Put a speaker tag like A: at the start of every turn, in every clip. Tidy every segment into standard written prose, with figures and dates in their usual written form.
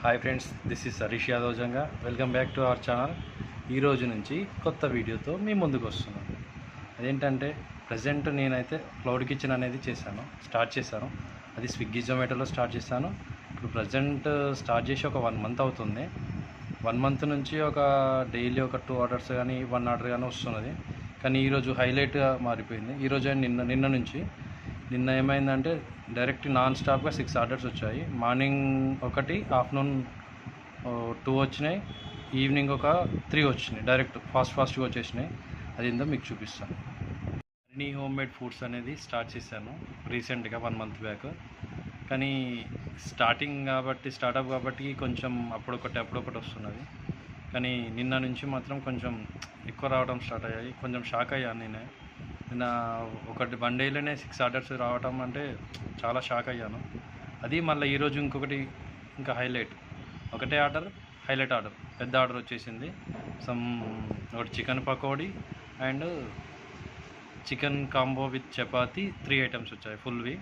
A: Hi friends, this is Harish Yadav Janga. Welcome back to our channel. ఈరోజు నుంచి కొత్త వీడియోతో మీ ముందుకు వస్తున్నాను. అదేంటంటే ప్రజెంట్ నేనైతే క్లౌడ్ కిచెన్ అనేది స్టార్ట్ చేశాను. అది స్విగ్గీ జొమాటోలో స్టార్ట్ చేశాను. ఇప్పుడు ప్రజెంట్ స్టార్ట్ చేసి ఒక 1 మంత్ అవుతుంది. 1 మంత్ నుంచి ఒక డైలీ ఒక 2 ఆర్డర్స్ కానీ 1 ఆర్డర్ కానీ వస్తున్నది. కానీ ఈరోజు హైలైట్గా మారిపోయింది. ఈరోజు నిన్న నుంచి ఏమైందంటే డైరెక్ట్ నాన్ స్టాప్గా 6 ఆర్డర్స్ వచ్చాయి. మార్నింగ్ ఒకటి, ఆఫ్టర్నూన్ 2 వచ్చినాయి, ఈవినింగ్ ఒక 3 వచ్చినాయి. డైరెక్ట్ ఫాస్ట్గా వచ్చేసినాయి. అది ఏందో మీకు చూపిస్తాను. హనీ హోమ్ మేడ్ ఫుడ్స్ అనేది స్టార్ట్ చేశాను రీసెంట్గా 1 మంత్ బ్యాక్. కానీ స్టార్టప్ కాబట్టి కొంచెం అప్పుడొకటి వస్తున్నది. కానీ నిన్న నుంచి మాత్రం కొంచెం ఎక్కువ రావడం స్టార్ట్ అయ్యాయి. కొంచెం షాక్ అయ్యాను నేనే. నిన్న వన్ డేలోనే 6 ఆర్డర్స్ రావటం అంటే చాలా షాక్ అయ్యాను. అది మళ్ళీ ఈరోజు ఇంకా ఒకటే ఆర్డర్, హైలైట్ ఆర్డర్, పెద్ద ఆర్డర్ వచ్చేసింది. ఒకటి chicken pakodi and chicken combo with chapati 3 items వచ్చాయి ఫుల్వి.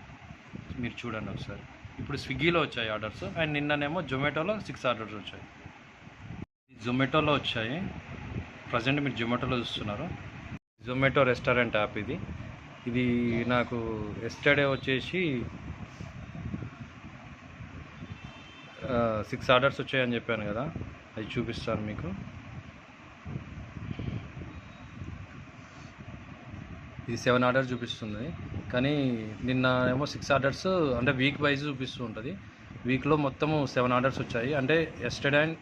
A: మీరు చూడండి ఒకసారి. ఇప్పుడు స్విగ్గీలో వచ్చాయి ఆర్డర్స్, అండ్ నిన్ననేమో జొమాటోలో 6 ఆర్డర్స్ వచ్చాయి. జొమాటోలో వచ్చాయి. ప్రజెంట్ మీరు జొమాటోలో చూస్తున్నారు. జొమాటో రెస్టారెంట్ యాప్ ఇది నాకు ఎస్టర్డే వచ్చేసి 6 ఆర్డర్స్ వచ్చాయని చెప్పాను కదా, అది చూపిస్తాను మీకు. ఇది 7 ఆర్డర్స్ చూపిస్తుంది. కానీ నిన్న ఏమో 6 ఆర్డర్స్, అంటే వీక్ వైజ్ చూపిస్తూ ఉంటుంది. వీక్లో మొత్తము 7 ఆర్డర్స్ వచ్చాయి, అంటే yesterday and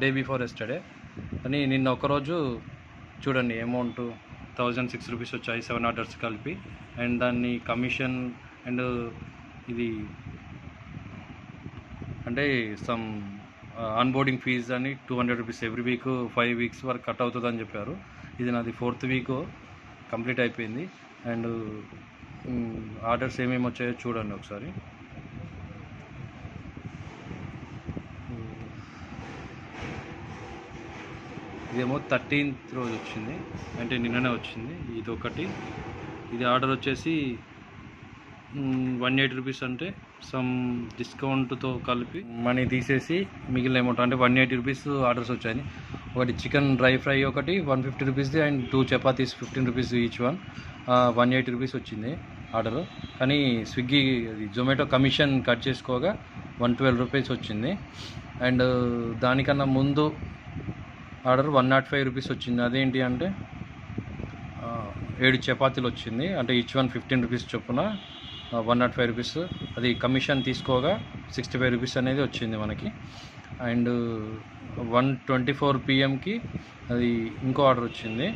A: day before yesterday. కానీ నిన్న ఒకరోజు చూడండి, అమౌంట్ 1006 రూపీస్ వచ్చాయి 7 ఆర్డర్స్ కలిపి. అండ్ దాన్ని కమిషన్ అండ్ ఇది అంటే సమ్ ఆన్బోర్డింగ్ ఫీజ్ అని 200 రూపీస్ ఎవ్రీ వీక్ 5 వీక్స్ వరకు కట్ అవుతుందని చెప్పారు. ఇది నాది 4th వీక్ కంప్లీట్ అయిపోయింది. అండ్ ఆర్డర్స్ ఏమేమి వచ్చాయో చూడండి ఒకసారి. ఇదేమో 13th రోజు వచ్చింది, అంటే నిన్ననే వచ్చింది. ఇది ఆర్డర్ వచ్చేసి 180 రూపీస్, అంటే సమ్ డిస్కౌంట్తో కలిపి మనీ తీసేసి మిగిలిన అమౌంట్ అంటే 180 రూపీస్ ఆర్డర్స్ వచ్చాయి. ఒకటి చికెన్ డ్రై ఫ్రై ఒకటి 150 రూపీస్ది, and 2 chapatis 15 rupees each one, 180 rupees వచ్చింది ఆర్డరు. కానీ స్విగ్గీ జొమాటో కమిషన్ కట్ చేసుకోగా 112 రూపీస్ వచ్చింది. అండ్ దానికన్నా ముందు ఆర్డర్ 105 రూపీస్ వచ్చింది. అదేంటి అంటే 7 చపాతీలు వచ్చింది, అంటే ఈచ్ వన్ 15 రూపీస్ చొప్పున 105 రూపీస్. అది కమిషన్ తీసుకోగా 65 రూపీస్ అనేది వచ్చింది మనకి. అండ్ 1:24 PM అది ఇంకో ఆర్డర్ వచ్చింది.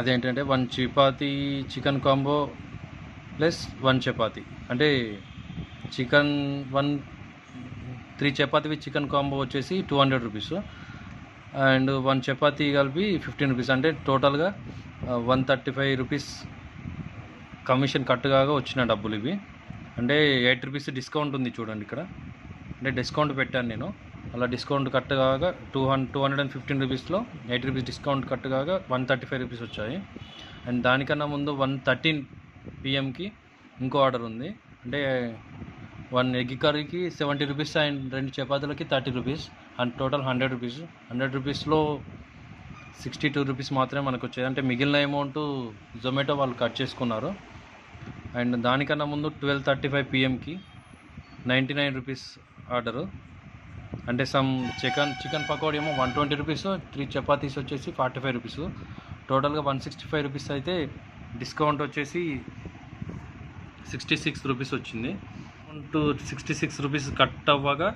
A: అదేంటంటే 1 chapati chicken combo plus 1 chapati, అంటే chicken 3 chapati with chicken combo వచ్చేసి 200 రూపీస్, అండ్ 1 చపాతీ కలిపి 15 రూపీస్, అంటే టోటల్గా 135 రూపీస్ కమిషన్ కట్ కాగా వచ్చిన డబ్బులు ఇవి. అంటే 8 రూపీస్ డిస్కౌంట్ ఉంది చూడండి ఇక్కడ, అంటే డిస్కౌంట్ పెట్టాను నేను. అలా డిస్కౌంట్ కట్ కాగా 215 రూపీస్లో 8 రూపీస్ డిస్కౌంట్ కట్ కాగా 135 రూపీస్ వచ్చాయి. అండ్ దానికన్నా ముందు 1:13 PM ఇంకో ఆర్డర్ ఉంది. అంటే 1 ఎగ్ కర్రీకి 70 rupees, and 2 చపాతీలకి 30 rupees, and total 100 rupees. 100 రూపీస్లో 62 రూపీస్ మాత్రమే మనకు వచ్చేది, అంటే మిగిలిన అమౌంట్ జొమాటో వాళ్ళు కట్ చేసుకున్నారు. అండ్ దానికన్నా ముందు 12:35 PM 99 రూపీస్ ఆర్డరు, అంటే సమ్ చికెన్ పకోడీ ఏమో 120 రూపీస్, 3 చపాతీస్ వచ్చేసి 45 రూపీస్, టోటల్గా 165 రూపీస్ అయితే డిస్కౌంట్ వచ్చేసి 66 రూపీస్ వచ్చింది. 66 రూపీస్ కట్ అవ్వగా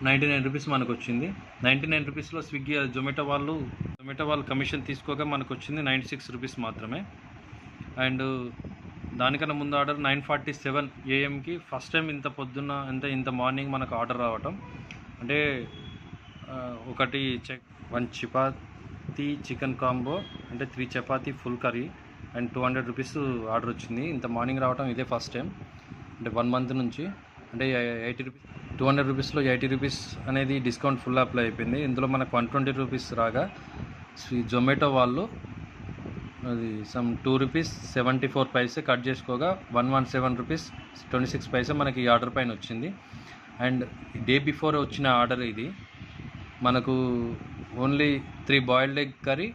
A: 99 రూపీస్ మనకు వచ్చింది. 99 రూపీస్లో స్విగ్గీ జొమాటో వాళ్ళు కమిషన్ తీసుకోగా మనకు వచ్చింది 96 రూపీస్ మాత్రమే. అండ్ దానికన్నా ముందు ఆర్డర్ 9:47 AM ఫస్ట్ టైం ఇంత మార్నింగ్ మనకు ఆర్డర్ రావటం. అంటే ఒకటి 1 చపాతీ చికెన్ కాంబో, అంటే 3 chapati full curry and 200 rupees order వచ్చింది. ఇంత మార్నింగ్ రావటం ఇదే ఫస్ట్ టైం, అంటే 1 మంత్ నుంచి. అంటే 80 రూపీస్, 200 రూపీస్లో 80 రూపీస్ అనేది డిస్కౌంట్ ఫుల్ అప్లై అయిపోయింది. ఇందులో మనకు 120 రూపీస్ రాగా జొమాటో వాళ్ళు అది some 2 rupees 74 paise cut చేసుకోగా 117 rupees 26 paise మనకి ఈ ఆర్డర్ పైన వచ్చింది. అండ్ డే బిఫోర్ వచ్చిన ఆర్డర్ ఇది. మనకు only 3 boiled egg curry,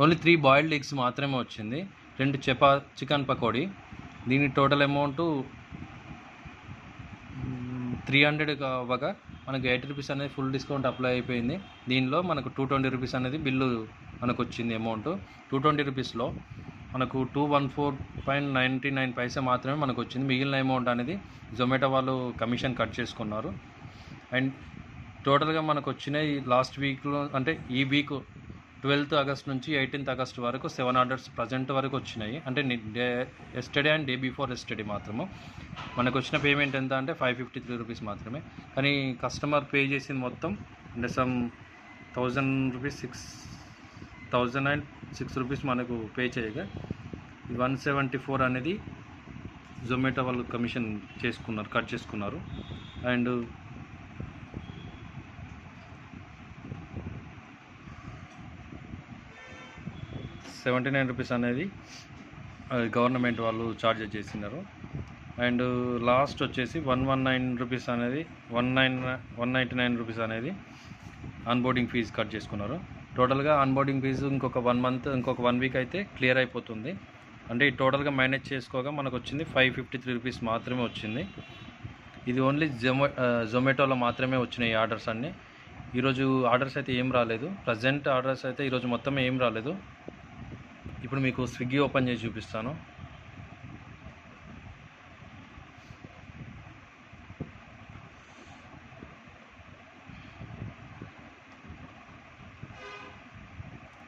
A: only 3 boiled eggs మాత్రమే వచ్చింది. 2 చికెన్ పకోడీ. దీని టోటల్ అమౌంట్ 300 అవ్వగా మనకు 80 రూపీస్ అనేది ఫుల్ డిస్కౌంట్ అప్లై అయిపోయింది. దీనిలో మనకు 220 రూపీస్ అనేది బిల్లు మనకు వచ్చింది. అమౌంట్ 220 రూపీస్లో మనకు 214.99 పైసా మాత్రమే మనకు వచ్చింది. మిగిలిన అమౌంట్ అనేది జొమాటో వాళ్ళు కమిషన్ కట్ చేసుకున్నారు. అండ్ టోటల్గా మనకు వచ్చినాయి లాస్ట్ వీక్లో, అంటే ఈ వీక్ 12th ఆగస్ట్ నుంచి 18th ఆగస్ట్ వరకు 7 ఆర్డర్స్ ప్రజెంట్ వరకు వచ్చినాయి. అంటే yesterday and day before yesterday మాత్రము మనకు వచ్చిన పేమెంట్ ఎంత అంటే 553 రూపీస్ మాత్రమే. కానీ కస్టమర్ పే చేసింది మొత్తం అంటే సమ్ 1006 రూపీస్ మనకు పే చేయగా 174 అనేది జొమాటో వాళ్ళు కమిషన్ చేసుకున్నారు, కట్ చేసుకున్నారు. అండ్ 79 రూపీస్ అనేది గవర్నమెంట్ వాళ్ళు ఛార్జ్ చేసినారు. అండ్ లాస్ట్ వచ్చేసి 119 రూపీస్ అనేది 199 రూపీస్ అనేది అన్బోర్డింగ్ ఫీజు కట్ చేసుకున్నారు. టోటల్గా అన్బోర్డింగ్ ఫీజు ఇంకొక 1 వీక్ అయితే క్లియర్ అయిపోతుంది. అంటే ఈ టోటల్గా మేనేజ్ చేసుకోగా మనకు వచ్చింది 553 రూపీస్ మాత్రమే వచ్చింది. ఇది ఓన్లీ జొమాటోలో మాత్రమే వచ్చినాయి ఆర్డర్స్ అన్నీ. ఈరోజు ఆర్డర్స్ అయితే ఏం రాలేదు, ప్రజెంట్ ఆర్డర్స్ అయితే ఈరోజు మొత్తం ఏం రాలేదు. ఇప్పుడు మీకు స్విగ్గీ ఓపెన్ చేసి చూపిస్తాను.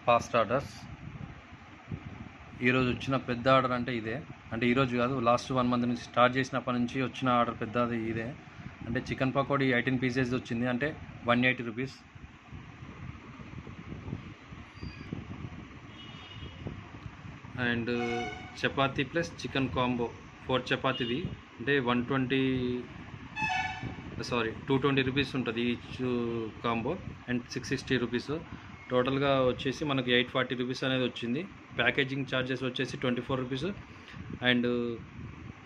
A: ఫాస్ట్ ఆర్డర్స్ ఈరోజు వచ్చిన పెద్ద ఆర్డర్ అంటే ఇదే. అంటే ఈరోజు కాదు, లాస్ట్ 1 మంత్ నుంచి స్టార్ట్ చేసినప్పటి నుంచి వచ్చిన ఆర్డర్ పెద్దది ఇదే. అంటే చికెన్ పకోడీ 18 పీసెస్ వచ్చింది, అంటే 180 rupees. And chapati plus chicken combo 4 చపాతీది అంటే 220 రూపీస్ ఉంటుంది ఈచ్ కాంబో. And 660 rupees. టోటల్గా వచ్చేసి మనకి 840 రూపీస్ అనేది వచ్చింది. ప్యాకేజింగ్ ఛార్జెస్ వచ్చేసి 24 rupees. And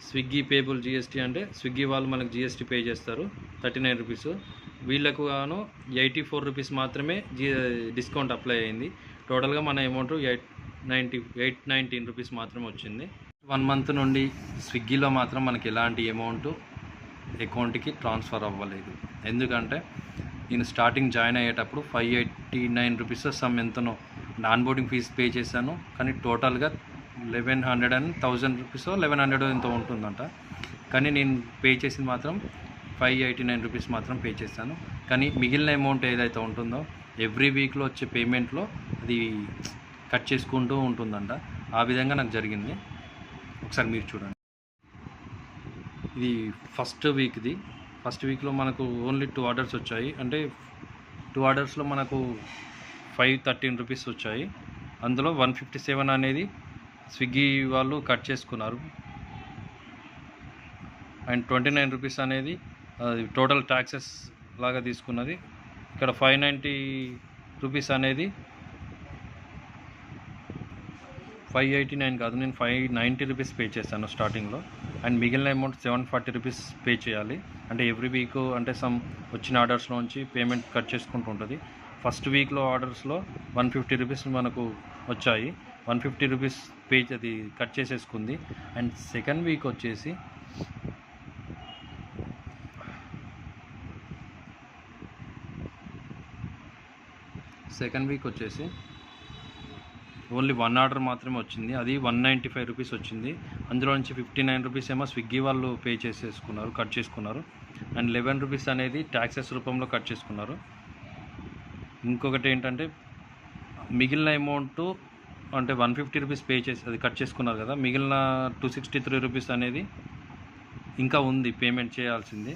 A: Swiggy payable GST, అంటే స్విగ్గీ వాళ్ళు మనకు జిఎస్టీ పే చేస్తారు 39 రూపీస్. వీళ్ళకు గాను 84 రూపీస్ మాత్రమే డిస్కౌంట్ అప్లై అయింది. టోటల్గా మన అమౌంట్ 819 రూపీస్ మాత్రమే వచ్చింది. 1 మంత్ నుండి స్విగ్గీలో మాత్రం మనకి ఎలాంటి అమౌంట్ అకౌంట్కి ట్రాన్స్ఫర్ అవ్వలేదు. ఎందుకంటే నేను స్టార్టింగ్ జాయిన్ అయ్యేటప్పుడు 589 రూపీస్ సమ్ ఎంతనో ఆన్బోర్డింగ్ ఫీజు పే చేశాను. కానీ టోటల్గా 1100 అండ్ 1000 రూపీస్ 1100 ఎంతో ఉంటుందంట. కానీ నేను పే చేసింది మాత్రం 589 రూపీస్ మాత్రం పే చేశాను. కానీ మిగిలిన అమౌంట్ ఏదైతే ఉంటుందో ఎవ్రీ వీక్లో వచ్చే పేమెంట్లో అది కట్ చేసుకుంటూ ఉంటుందంట. ఆ విధంగా నాకు జరిగింది. ఒకసారి మీరు చూడండి. ఇది ఫస్ట్ వీక్లో మనకు ఓన్లీ 2 ఆర్డర్స్ వచ్చాయి. అంటే 2 ఆర్డర్స్లో మనకు 513 రూపీస్ వచ్చాయి. అందులో 157 అనేది స్విగ్గీ వాళ్ళు కట్ చేసుకున్నారు. అండ్ 29 రూపీస్ అనేది టోటల్ ట్యాక్సెస్ లాగా తీసుకున్నది. ఇక్కడ 590 రూపీస్ అనేది 589 కాదు, నేను 590 రూపీస్ పే చేశాను స్టార్టింగ్లో. అండ్ మిగిలిన అమౌంట్ 740 రూపీస్ పే చేయాలి. అంటే ఎవ్రీ వీక్ అంటే సమ్ వచ్చిన ఆర్డర్స్లోంచి పేమెంట్ కట్ చేసుకుంటూ ఉంటుంది. ఫస్ట్ వీక్లో ఆర్డర్స్లో 150 రూపీస్ మనకు వచ్చాయి. 150 రూపీస్ అది కట్ చేసేసుకుంది. అండ్ సెకండ్ వీక్ వచ్చేసి ఓన్లీ 1 ఆర్డర్ మాత్రమే వచ్చింది. అది 195 రూపీస్ వచ్చింది. అందులో నుంచి 59 రూపీస్ ఏమో స్విగ్గీ వాళ్ళు పే చేసేసుకున్నారు, కట్ చేసుకున్నారు. అండ్ 11 రూపీస్ అనేది ట్యాక్సెస్ రూపంలో కట్ చేసుకున్నారు. ఇంకొకటి ఏంటంటే మిగిలిన అమౌంట్ అంటే 150 రూపీస్ పే చేసి అది కట్ చేసుకున్నారు కదా, మిగిలిన 263 రూపీస్ అనేది ఇంకా ఉంది పేమెంట్ చేయాల్సింది.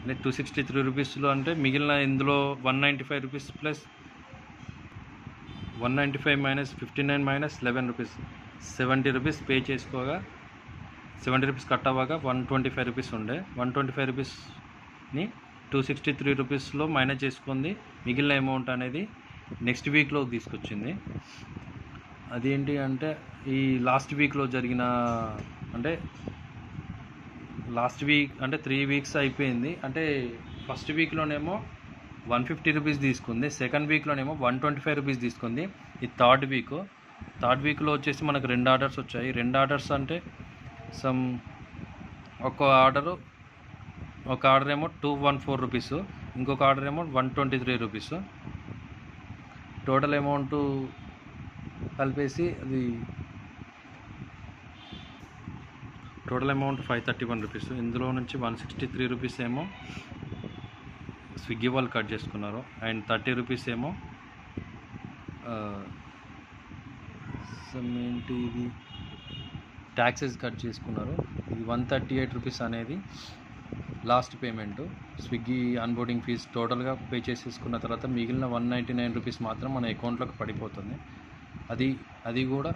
A: అంటే 263 రూపీస్లో అంటే మిగిలిన ఇందులో 195 rupees plus 195 minus 59 minus 11 rupees 70 rupees pay చేసుకోగా 70 రూపీస్ కట్ అవ్వగా 125 రూపీస్ ఉండే. 125 రూపీస్ని 263 రూపీస్లో మైనస్ చేసుకుంది. మిగిలిన అమౌంట్ అనేది నెక్స్ట్ వీక్లో తీసుకొచ్చింది. అదేంటి అంటే ఈ లాస్ట్ వీక్లో జరిగిన అంటే లాస్ట్ వీక్ అంటే 3 వీక్స్ అయిపోయింది. అంటే ఫస్ట్ వీక్లోనేమో 150 రూపీస్ తీసుకుంది, సెకండ్ వీక్లోనేమో 125 రూపీస్ తీసుకుంది. ఇది థర్డ్ వీక్లో వచ్చేసి మనకు 2 ఆర్డర్స్ వచ్చాయి. 2 ఆర్డర్స్ అంటే ఒక ఆర్డర్ ఏమో 214 రూపీస్, ఇంకొక ఆర్డర్ ఏమో 123 రూపీస్. టోటల్ అమౌంట్ కలిపేసి అది టోటల్ అమౌంట్ 531 రూపీస్. ఇందులో నుంచి 163 రూపీస్ ఏమో స్విగ్గీ వాళ్ళు కట్ చేసుకున్నారు, అండ్ 30 రూపీస్ ఏమో ఇది ట్యాక్సెస్ కట్ చేసుకున్నారు. ఇది 138 రూపీస్ అనేది last payment. Swiggy onboarding fees టోటల్గా పే చేసేసుకున్న తర్వాత మిగిలిన 199 రూపీస్ మాత్రం మన అకౌంట్లోకి పడిపోతుంది. అది కూడా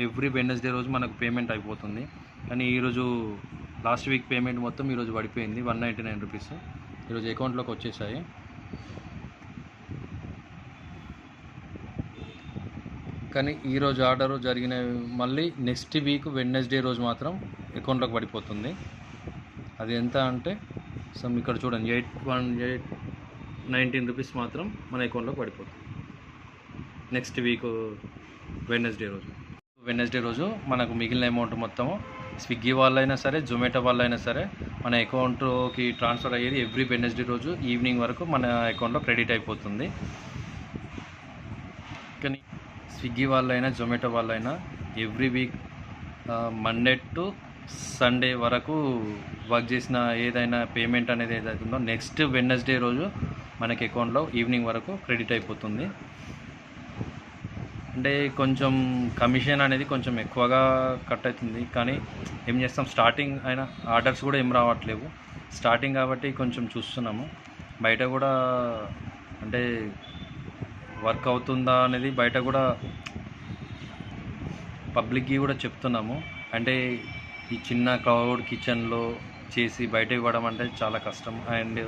A: ఎవ్రీ వెడ్నెస్డే రోజు మనకు పేమెంట్ అయిపోతుంది. కానీ ఈరోజు లాస్ట్ వీక్ పేమెంట్ మొత్తం ఈరోజు పడిపోయింది 199 రూపీస్, ఈరోజు అకౌంట్లోకి వచ్చేసాయి. కానీ ఈరోజు ఆర్డర్ జరిగిన మళ్ళీ నెక్స్ట్ వీక్ వెడ్నెస్డే రోజు మాత్రం అకౌంట్లోకి పడిపోతుంది. అది ఎంత అంటే ఇక్కడ చూడండి 819 రూపీస్ మాత్రం మన అకౌంట్లోకి పడిపోతుంది నెక్స్ట్ వీక్ వెడ్నెస్డే రోజు మనకు మిగిలిన అమౌంట్ మొత్తము స్విగ్గీ వాళ్ళైనా సరే, జొమాటో వాళ్ళైనా సరే మన అకౌంట్కి ట్రాన్స్ఫర్ అయ్యేది ఎవ్రీ వెడ్నెస్డే రోజు ఈవినింగ్ వరకు మన అకౌంట్లో క్రెడిట్ అయిపోతుంది. కానీ స్విగ్గీ వాళ్ళైనా జొమాటో వాళ్ళైనా every week Monday to Sunday వరకు వర్క్ చేసిన ఏదైనా పేమెంట్ అనేది ఏదైతుందో నెక్స్ట్ వెడ్నెస్డే రోజు మనకి అకౌంట్లో ఈవినింగ్ వరకు క్రెడిట్ అయిపోతుంది. అంటే కొంచెం కమిషన్ అనేది కొంచెం ఎక్కువగా కట్ అవుతుంది. కానీ ఏం చేస్తాం, స్టార్టింగ్ అయినా ఆర్డర్స్ కూడా ఏం రావట్లేవు, స్టార్టింగ్ కాబట్టి కొంచెం చూస్తున్నాము. బయట కూడా అంటే వర్క్ అవుతుందా అనేది బయట కూడా పబ్లిక్కి కూడా చెప్తున్నాము. అంటే ఈ చిన్న క్లౌడ్ కిచెన్లో చేసి బయట ఇవ్వడం అంటే చాలా కష్టం. అండ్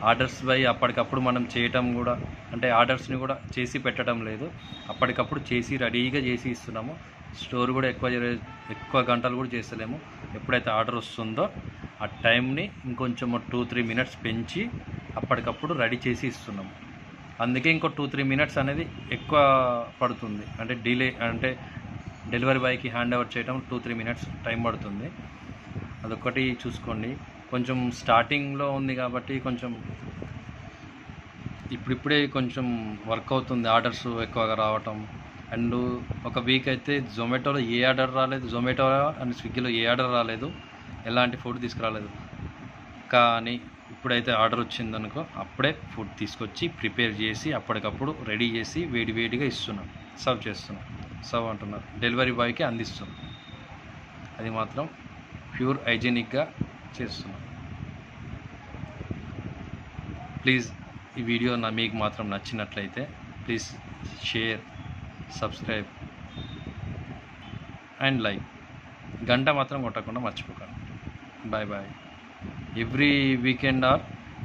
A: ఆర్డర్స్ బై అప్పటికప్పుడు మనం చేయటం కూడా, అంటే ఆర్డర్స్ని కూడా చేసి పెట్టడం లేదు, అప్పటికప్పుడు చేసి రెడీగా చేసి ఇస్తున్నాము. స్టోర్ కూడా ఎక్కువ గంటలు కూడా చేస్తలేము. ఎప్పుడైతే ఆర్డర్ వస్తుందో ఆ టైంని ఇంకొంచెం 2-3 మినిట్స్ పెంచి అప్పటికప్పుడు రెడీ చేసి ఇస్తున్నాము. అందుకే ఇంకో 2-3 మినిట్స్ అనేది ఎక్కువ పడుతుంది. అంటే డిలే, అంటే డెలివరీ బాయ్కి హ్యాండ్ ఓవర్ చేయడం 2-3 మినిట్స్ టైం పడుతుంది. అదొక్కటి చూసుకోండి. కొంచెం స్టార్టింగ్లో ఉంది కాబట్టి కొంచెం ఇప్పుడిప్పుడే కొంచెం వర్క్ అవుతుంది, ఆర్డర్స్ ఎక్కువగా రావటం. అండ్ ఒక వీక్ అయితే జొమాటోలో ఏ ఆర్డర్ రాలేదు, జొమాటో అండ్ స్విగ్గీలో ఏ ఆర్డర్ రాలేదు, ఎలాంటి ఫుడ్ తీసుకురాలేదు. కానీ ఇప్పుడైతే ఆర్డర్ వచ్చిందనుకో అప్పుడే ఫుడ్ తీసుకొచ్చి ప్రిపేర్ చేసి అప్పటికప్పుడు రెడీ చేసి వేడివేడిగా ఇస్తున్నాం, సర్వ్ అంటున్నారు, డెలివరీ బాయ్కి అందిస్తున్నాం. అది మాత్రం ప్యూర్ హైజీనిక్గా చేస్తున్నాం. ప్లీజ్ ఈ వీడియో మీకు మాత్రం నచ్చినట్లయితే please share, subscribe and like. గంట మాత్రం కొట్టకుండా మర్చిపోకండి. Bye bye. Every weekend or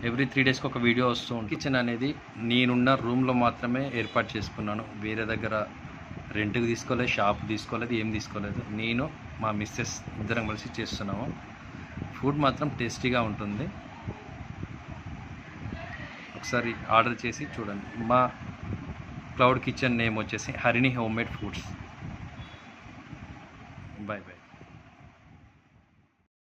A: every 3 డేస్కి ఒక వీడియో వస్తూ ఉంటుంది. కిచెన్ అనేది నేనున్న రూమ్లో మాత్రమే ఏర్పాటు చేసుకున్నాను, వేరే దగ్గర రెంట్కి తీసుకోలేదు, షాప్ తీసుకోలేదు, ఏం తీసుకోలేదు. నేను మా మిస్సెస్ ఇద్దరం కలిసి చేస్తున్నాము. ఫుడ్ మాత్రం టేస్టీగా ఉంటుంది. ఒకసారి ఆర్డర్ చేసి చూడండి. మా క్లౌడ్ కిచెన్ నేమ్ వచ్చేసి Harini home made foods. Bye bye.